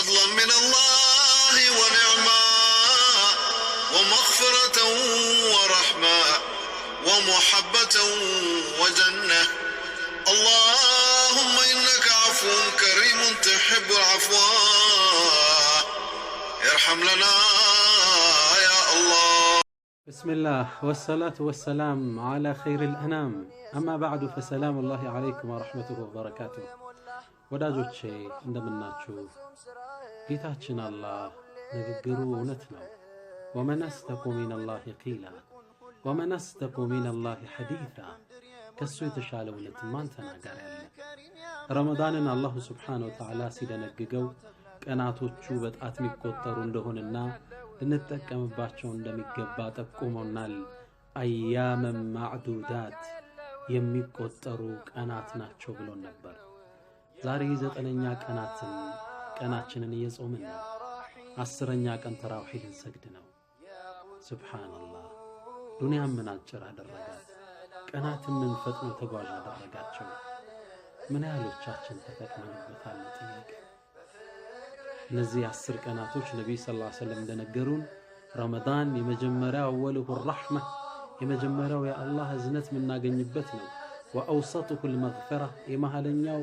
فضلا من الله ونعما ومغفرة ورحمة ومحبة وجنة اللهم إنك عفو كريم تحب العفو ارحم لنا يا الله. بسم الله والصلاة والسلام على خير الأنام أما بعد فسلام الله عليكم ورحمته وبركاته. ወዳጆቼ እንደምናችሁ ጌታችን አላህ ንግግሩ እውነት ነው። ወመን አስደቁ ሚነላሂ ቂላ ወመን አስደቁ ሚነላሂ ሐዲታ ከሱ የተሻለ እውነት ማን ተናጋሪ አለ? ረመዳንን አላሁ ሱብሓነሁ ወተዓላ ሲደነግገው ቀናቶቹ በጣት የሚቆጠሩ እንደሆነና ልንጠቀምባቸው እንደሚገባ ጠቁሞናል። አያመን ማዕዱዳት የሚቆጠሩ ቀናት ናቸው ብሎን ነበር። ዛሬ 9ኛ ቀናችንን እየጾምን ነው። 10ኛ ቀን ተራዊህ ልንሰግድ ነው። ሱብሃንአላህ ዱንያም ምን አጭር አደረጋት፣ ቀናትን ምን ፈጥኖ ተጓዥ አደረጋቸው። ምን ያህሎቻችን ተጠቅመንበታል? ጥያቄ። እነዚህ 10 ቀናቶች ነብዩ ሰለላሁ ዐለይሂ ወሰለም እንደነገሩን ረመዳን የመጀመሪያው አወሉሁ ረሕመ የመጀመሪያው የአላህ እዝነት የምናገኝበት ነው። ወአውሰጡሁ አልመግፊራ የመሃለኛው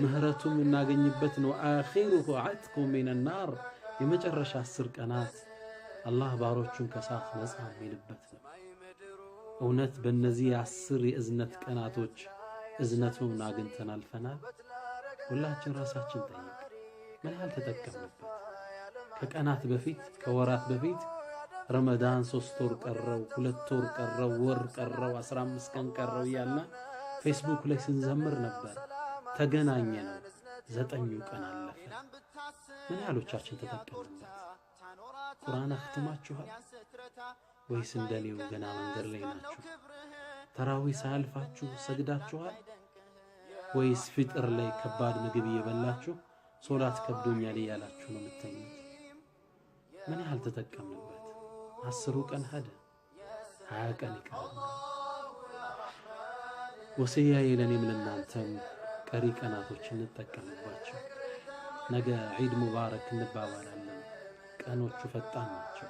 ምህረቱም እናገኝበት ነው። አኺሩሁ ዐትቁ ሚነናር የመጨረሻ 10 ቀናት አላህ ባሮቹን ከእሳት ነፃ የሚልበት ነው። እውነት በእነዚህ 10 የእዝነት ቀናቶች እዝነቱን አግኝተን አልፈናል? ሁላችን ራሳችን ጠይቅ። ምን ያህል ተጠቀምንበት? ከቀናት በፊት ከወራት በፊት ረመዳን 3 ወር ቀረው፣ 2 ወር ቀረው፣ ወር ቀረው፣ 15 ቀን ቀረው እያልን ፌስቡክ ላይ ስንዘምር ነበር። ተገናኘ ነው 9ኙ ቀን አለፈ። ምን ያህሎቻችን ተጠቀምንበት? ቁርአን አክትማችኋል ወይስ እንደኔው ገና መንገድ ላይ ናችሁ? ተራዊህ ሳያልፋችሁ ሰግዳችኋል ወይስ ፍጥር ላይ ከባድ ምግብ እየበላችሁ ሶላት ከብዶኛል እያላችሁ ነው የምትተኙት? ምን ያህል ተጠቀምንበት? 10 ቀን ሄደ፣ 20 ቀን ይቀራል። ወሲያዬ ለኔም ለናንተም ቀሪ ቀናቶችን እንጠቀምባቸው። ነገ ዒድ ሙባረክ እንባባላለን። ቀኖቹ ፈጣን ናቸው።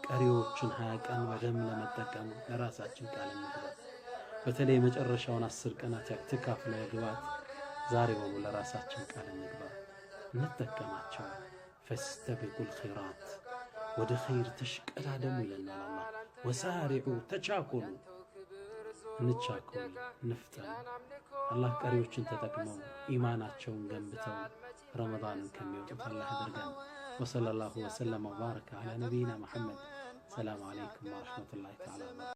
ቀሪዎቹን 20 ቀን በደም ለመጠቀም ለራሳችን ቃል እንግባ። በተለይ መጨረሻውን 10 ቀናት ኢዕቲካፍ ላይ ግባት ዛሬውኑ ለራሳችን ቃል እንግባ፣ እንጠቀማቸው። ፈስተቢቁል ኸይራት ወደ ኸይር ተሽቀዳደሙ ይለናል አላህ። ወሳሪዑ ተቻኮሉ እንቻኮል እንፍጠን። አላህ ቀሪዎችን ተጠቅመው ኢማናቸውን ገንብተው ረመዳንን ከሚወጡት አላህ ያድርገን። ወሰለላሁ ወሰለም ወባረከ ዐላ ነቢይና መሐመድ። ሰላም አለይኩም ወረሕመቱላሂ ተዓላ